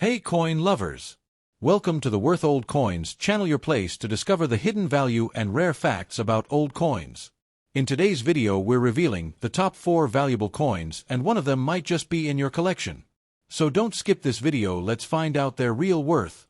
Hey coin lovers! Welcome to the Worth Old Coins channel, your place to discover the hidden value and rare facts about old coins. In today's video we're revealing the top 4 valuable coins, and one of them might just be in your collection. So don't skip this video, let's find out their real worth.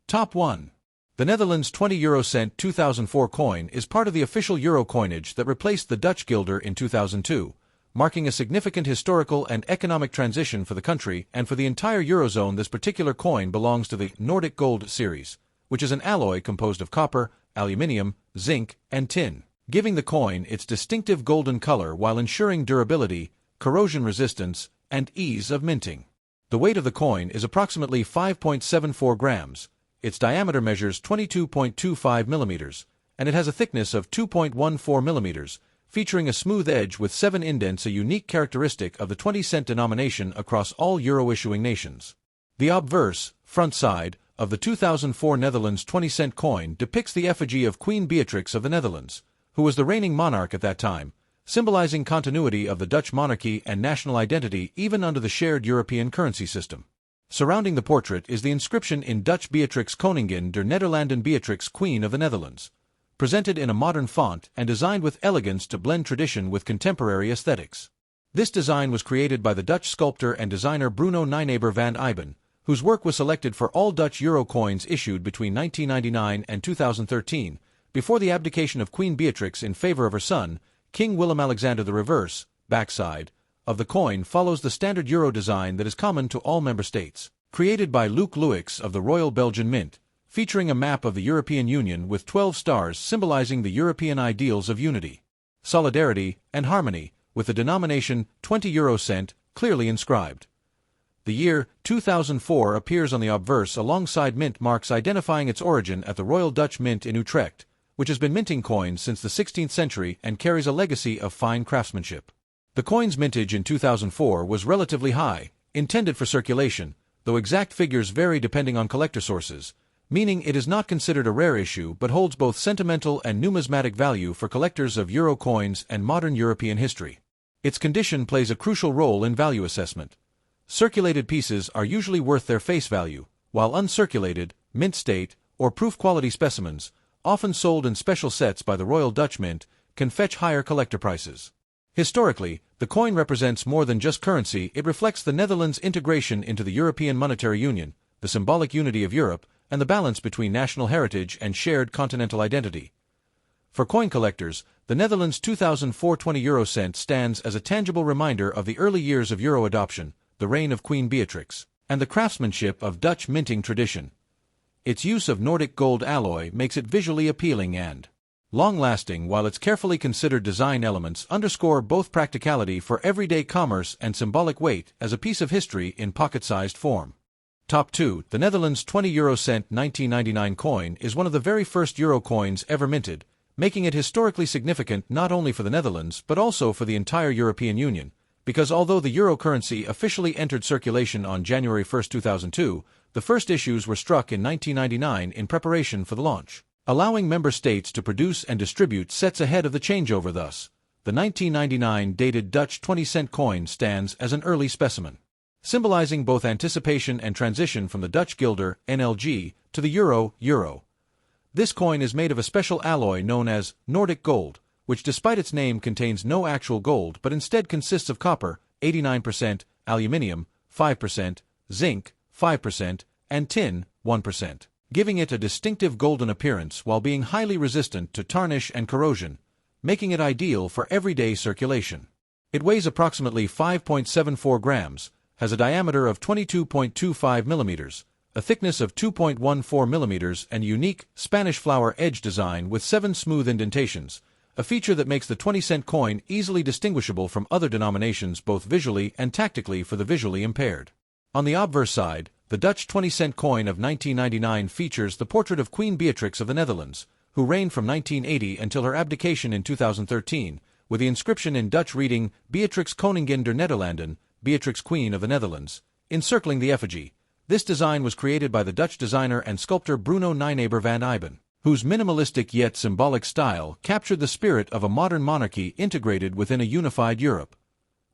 Top 1. The Netherlands 20 euro cent 2004 coin is part of the official euro coinage that replaced the Dutch guilder in 2002. Marking a significant historical and economic transition for the country and for the entire Eurozone. This particular coin belongs to the Nordic Gold series, which is an alloy composed of copper, aluminium, zinc, and tin, giving the coin its distinctive golden color while ensuring durability, corrosion resistance, and ease of minting. The weight of the coin is approximately 5.74 grams, its diameter measures 22.25 millimeters, and it has a thickness of 2.14 millimeters, featuring a smooth edge with 7 indents, a unique characteristic of the 20-cent denomination across all euro-issuing nations. The obverse, front side, of the 2004 Netherlands 20-cent coin depicts the effigy of Queen Beatrix of the Netherlands, who was the reigning monarch at that time, symbolizing continuity of the Dutch monarchy and national identity even under the shared European currency system. Surrounding the portrait is the inscription in Dutch: Beatrix Koningin der Nederlanden, Beatrix, Queen of the Netherlands, presented in a modern font and designed with elegance to blend tradition with contemporary aesthetics. This design was created by the Dutch sculptor and designer Bruno Nijnaber van Iben, whose work was selected for all Dutch euro coins issued between 1999 and 2013, before the abdication of Queen Beatrix in favor of her son, King Willem-Alexander. The reverse, backside, of the coin follows the standard euro design that is common to all member states, created by Luc Luix of the Royal Belgian Mint, featuring a map of the European Union with 12 stars symbolizing the European ideals of unity, solidarity, and harmony, with the denomination 20 euro cent clearly inscribed. The year 2004 appears on the obverse alongside mint marks identifying its origin at the Royal Dutch Mint in Utrecht, which has been minting coins since the 16th century and carries a legacy of fine craftsmanship. The coin's mintage in 2004 was relatively high, intended for circulation, though exact figures vary depending on collector sources, meaning it is not considered a rare issue but holds both sentimental and numismatic value for collectors of euro coins and modern European history. Its condition plays a crucial role in value assessment. Circulated pieces are usually worth their face value, while uncirculated, mint state, or proof quality specimens, often sold in special sets by the Royal Dutch Mint, can fetch higher collector prices. Historically, the coin represents more than just currency. It reflects the Netherlands' integration into the European Monetary Union, the symbolic unity of Europe, and the balance between national heritage and shared continental identity. For coin collectors, the Netherlands 2004 20 euro cent stands as a tangible reminder of the early years of euro adoption, the reign of Queen Beatrix, and the craftsmanship of Dutch minting tradition. Its use of Nordic gold alloy makes it visually appealing and long-lasting, while its carefully considered design elements underscore both practicality for everyday commerce and symbolic weight as a piece of history in pocket-sized form. Top 2. The Netherlands 20 euro cent 1999 coin is one of the very first euro coins ever minted, making it historically significant not only for the Netherlands but also for the entire European Union, because although the euro currency officially entered circulation on January 1, 2002, the first issues were struck in 1999 in preparation for the launch, allowing member states to produce and distribute sets ahead of the changeover. Thus, the 1999 dated Dutch 20-cent coin stands as an early specimen, symbolizing both anticipation and transition from the Dutch guilder, NLG, to the euro. This coin is made of a special alloy known as Nordic gold, which despite its name contains no actual gold but instead consists of copper, 89%, aluminium, 5%, zinc, 5%, and tin, 1%, giving it a distinctive golden appearance while being highly resistant to tarnish and corrosion, making it ideal for everyday circulation. It weighs approximately 5.74 grams, has a diameter of 22.25 millimeters, a thickness of 2.14 millimeters, and a unique Spanish flower edge design with 7 smooth indentations, a feature that makes the 20-cent coin easily distinguishable from other denominations both visually and tactically for the visually impaired. On the obverse side, the Dutch 20-cent coin of 1999 features the portrait of Queen Beatrix of the Netherlands, who reigned from 1980 until her abdication in 2013, with the inscription in Dutch reading Beatrix Koningin der Nederlanden, Beatrix, Queen of the Netherlands, encircling the effigy. This design was created by the Dutch designer and sculptor Bruno Nijnaber van Iben, whose minimalistic yet symbolic style captured the spirit of a modern monarchy integrated within a unified Europe.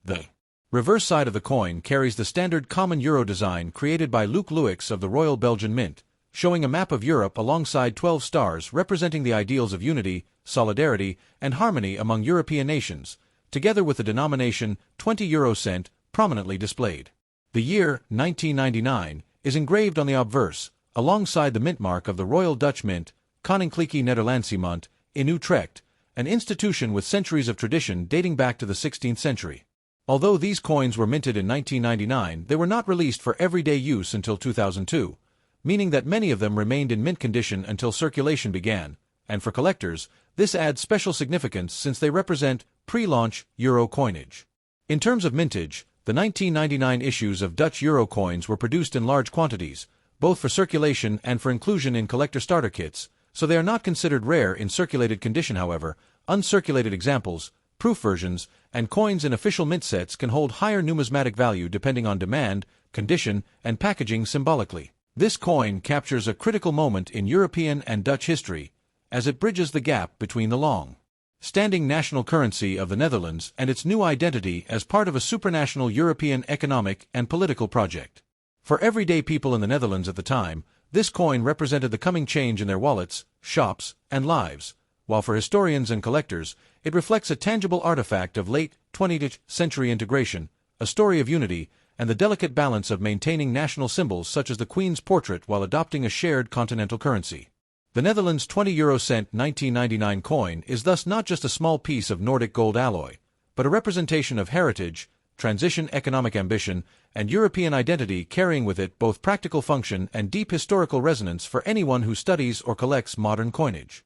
The Reverse side of the coin carries the standard common euro design created by Luc Louix of the Royal Belgian Mint, showing a map of Europe alongside 12 stars representing the ideals of unity, solidarity, and harmony among European nations, together with the denomination 20 euro cent prominently displayed. The year, 1999, is engraved on the obverse, alongside the mint mark of the Royal Dutch Mint, Koninklijke Nederlandse Munt, in Utrecht, an institution with centuries of tradition dating back to the 16th century. Although these coins were minted in 1999, they were not released for everyday use until 2002, meaning that many of them remained in mint condition until circulation began, and for collectors, this adds special significance since they represent pre-launch euro coinage. In terms of mintage, the 1999 issues of Dutch euro coins were produced in large quantities, both for circulation and for inclusion in collector starter kits, so they are not considered rare in circulated condition. However, uncirculated examples, proof versions, and coins in official mint sets can hold higher numismatic value depending on demand, condition, and packaging symbolically. This coin captures a critical moment in European and Dutch history, as it bridges the gap between the long-standing national currency of the Netherlands and its new identity as part of a supranational European economic and political project. For everyday people in the Netherlands at the time, this coin represented the coming change in their wallets, shops, and lives, while for historians and collectors, it reflects a tangible artifact of late 20th century integration, a story of unity, and the delicate balance of maintaining national symbols such as the Queen's portrait while adopting a shared continental currency. The Netherlands 20 euro cent 1999 coin is thus not just a small piece of Nordic gold alloy, but a representation of heritage, transition, economic ambition, and European identity, carrying with it both practical function and deep historical resonance for anyone who studies or collects modern coinage.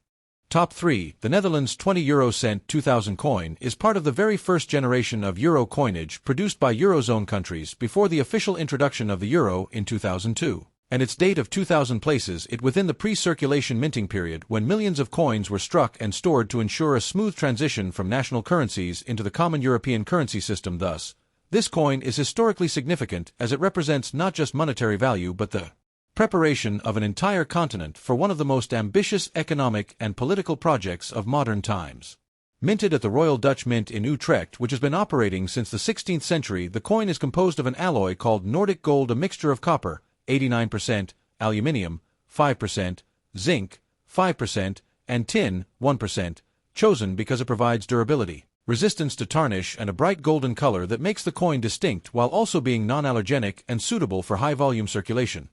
Top 3. The Netherlands 20 euro cent 2000 coin is part of the very first generation of euro coinage produced by Eurozone countries before the official introduction of the euro in 2002, and its date of 2000 places it within the pre-circulation minting period when millions of coins were struck and stored to ensure a smooth transition from national currencies into the common European currency system. Thus, this coin is historically significant as it represents not just monetary value but the preparation of an entire continent for one of the most ambitious economic and political projects of modern times. Minted at the Royal Dutch Mint in Utrecht, which has been operating since the 16th century, the coin is composed of an alloy called Nordic gold, a mixture of copper, 89%, aluminium, 5%, zinc, 5%, and tin, 1%, chosen because it provides durability, resistance to tarnish, and a bright golden color that makes the coin distinct while also being non-allergenic and suitable for high-volume circulation.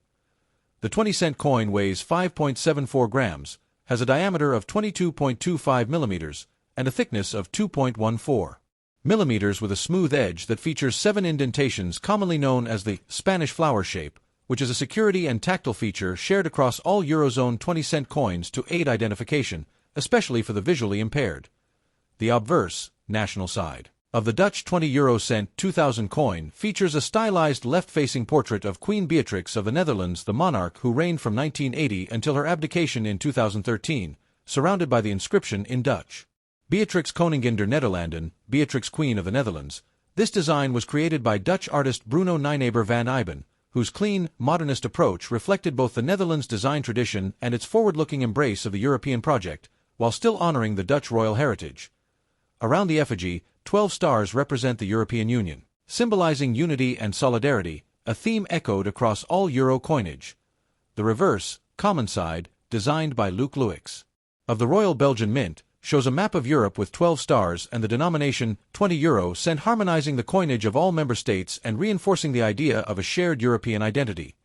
The 20-cent coin weighs 5.74 grams, has a diameter of 22.25 millimeters, and a thickness of 2.14 millimeters with a smooth edge that features 7 indentations commonly known as the Spanish flower shape, which is a security and tactile feature shared across all Eurozone 20-cent coins to aid identification, especially for the visually impaired. The obverse, national side, of the Dutch 20 euro cent 2000 coin features a stylized left-facing portrait of Queen Beatrix of the Netherlands, the monarch who reigned from 1980 until her abdication in 2013, surrounded by the inscription in Dutch: Beatrix Koningin der Nederlanden, Beatrix Queen of the Netherlands. This design was created by Dutch artist Bruno Nijnaber van Iben, whose clean, modernist approach reflected both the Netherlands' design tradition and its forward-looking embrace of the European project, while still honoring the Dutch royal heritage. Around the effigy, 12 stars represent the European Union, symbolizing unity and solidarity, a theme echoed across all euro coinage. The reverse, common side, designed by Luc Louix of the Royal Belgian Mint, shows a map of Europe with 12 stars and the denomination 20 euro cent, harmonizing the coinage of all member states and reinforcing the idea of a shared European identity.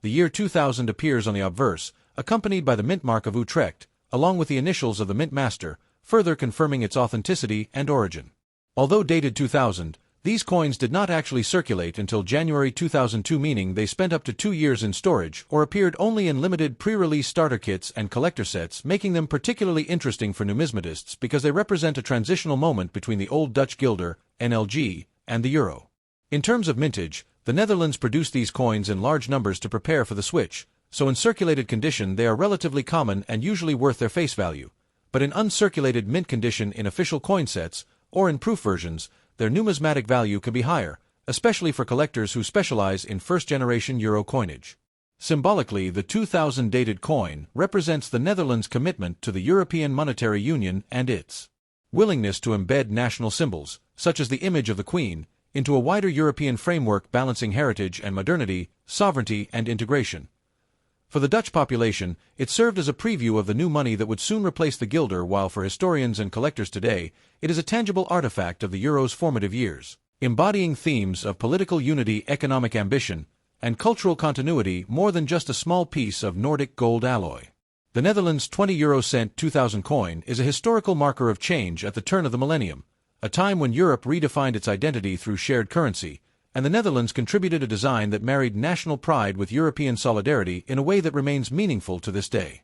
The year 2000 appears on the obverse, accompanied by the mint mark of Utrecht, along with the initials of the mint master, further confirming its authenticity and origin. Although dated 2000, these coins did not actually circulate until January 2002, meaning they spent up to 2 years in storage or appeared only in limited pre-release starter kits and collector sets, making them particularly interesting for numismatists because they represent a transitional moment between the old Dutch guilder, NLG, and the euro. In terms of mintage, the Netherlands produced these coins in large numbers to prepare for the switch, so in circulated condition they are relatively common and usually worth their face value. But in uncirculated mint condition in official coin sets, or in proof versions, their numismatic value can be higher, especially for collectors who specialize in first-generation euro coinage. Symbolically, the 2000 dated coin represents the Netherlands' commitment to the European Monetary Union and its willingness to embed national symbols, such as the image of the Queen, into a wider European framework balancing heritage and modernity, sovereignty and integration. For the Dutch population, it served as a preview of the new money that would soon replace the guilder, while for historians and collectors today, it is a tangible artifact of the euro's formative years, embodying themes of political unity, economic ambition, and cultural continuity more than just a small piece of Nordic gold alloy. The Netherlands 20 cent 2000 coin is a historical marker of change at the turn of the millennium, a time when Europe redefined its identity through shared currency, and the Netherlands contributed a design that married national pride with European solidarity in a way that remains meaningful to this day.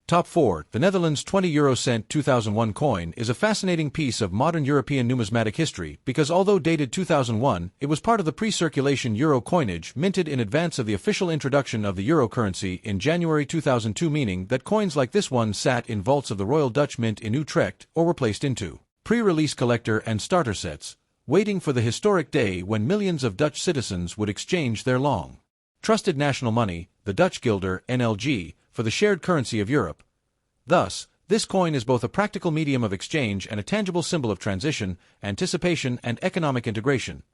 Top 4. The Netherlands 20 cent 2001 coin is a fascinating piece of modern European numismatic history because although dated 2001, it was part of the pre-circulation euro coinage minted in advance of the official introduction of the euro currency in January 2002, meaning that coins like this one sat in vaults of the Royal Dutch Mint in Utrecht or were placed into pre-release collector and starter sets, waiting for the historic day when millions of Dutch citizens would exchange their long-trusted national money, the Dutch guilder, NLG, for the shared currency of Europe. Thus, this coin is both a practical medium of exchange and a tangible symbol of transition, anticipation, and economic integration.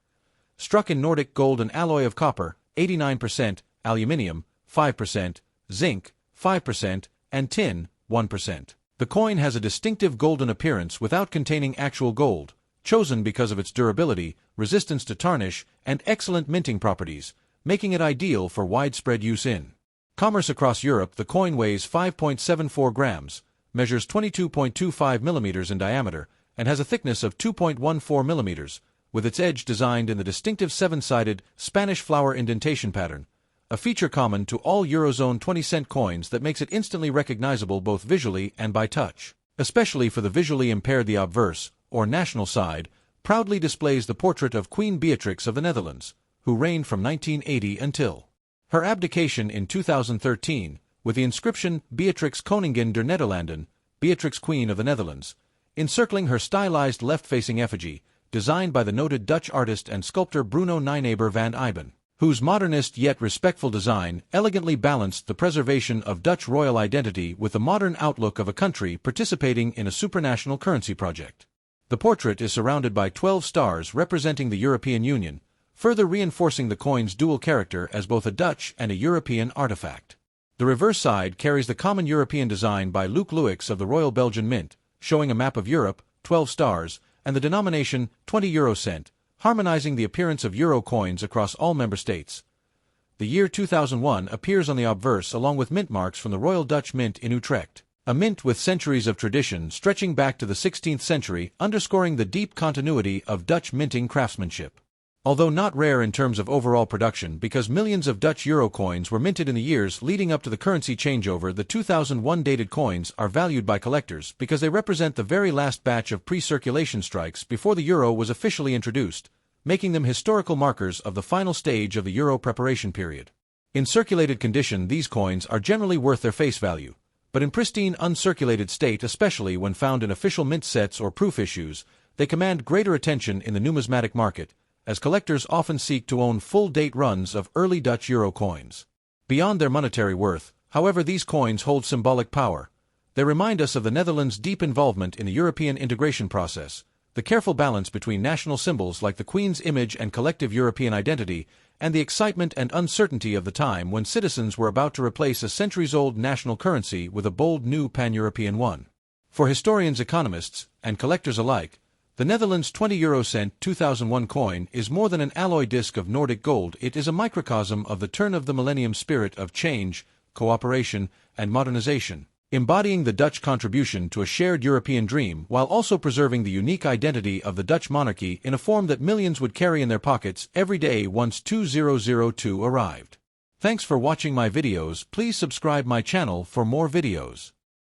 Struck in Nordic gold, an alloy of copper, 89%, aluminium, 5%, zinc, 5%, and tin, 1%. The coin has a distinctive golden appearance without containing actual gold, chosen because of its durability, resistance to tarnish, and excellent minting properties, making it ideal for widespread use in commerce across Europe. The coin weighs 5.74 grams, measures 22.25 millimeters in diameter, and has a thickness of 2.14 millimeters, with its edge designed in the distinctive seven-sided Spanish flower indentation pattern, a feature common to all Eurozone 20-cent coins that makes it instantly recognizable both visually and by touch. Especially for the visually impaired, the obverse, or national side, proudly displays the portrait of Queen Beatrix of the Netherlands, who reigned from 1980 until her abdication in 2013, with the inscription Beatrix Koningin der Nederlanden, Beatrix Queen of the Netherlands, encircling her stylized left-facing effigy, designed by the noted Dutch artist and sculptor Bruno Nijnaber van Iben, whose modernist yet respectful design elegantly balanced the preservation of Dutch royal identity with the modern outlook of a country participating in a supranational currency project. The portrait is surrounded by 12 stars representing the European Union, further reinforcing the coin's dual character as both a Dutch and a European artifact. The reverse side carries the common European design by Luc Luix of the Royal Belgian Mint, showing a map of Europe, 12 stars, and the denomination 20 cent, harmonizing the appearance of euro coins across all member states. The year 2001 appears on the obverse along with mint marks from the Royal Dutch Mint in Utrecht, a mint with centuries of tradition stretching back to the 16th century, underscoring the deep continuity of Dutch minting craftsmanship. Although not rare in terms of overall production because millions of Dutch euro coins were minted in the years leading up to the currency changeover, the 2001 dated coins are valued by collectors because they represent the very last batch of pre-circulation strikes before the euro was officially introduced, making them historical markers of the final stage of the euro preparation period. In circulated condition, these coins are generally worth their face value, but in pristine uncirculated state, especially when found in official mint sets or proof issues, they command greater attention in the numismatic market, as collectors often seek to own full-date runs of early Dutch euro coins. Beyond their monetary worth, however, these coins hold symbolic power. They remind us of the Netherlands' deep involvement in the European integration process, the careful balance between national symbols like the Queen's image and collective European identity, and the excitement and uncertainty of the time when citizens were about to replace a centuries-old national currency with a bold new pan-European one. For historians, economists, and collectors alike, the Netherlands 20 cent 2001 coin is more than an alloy disc of Nordic gold. It is a microcosm of the turn of the millennium spirit of change, cooperation, and modernization, embodying the Dutch contribution to a shared European dream while also preserving the unique identity of the Dutch monarchy in a form that millions would carry in their pockets every day once 2002 arrived. Thanks for watching my videos. Please subscribe my channel for more videos.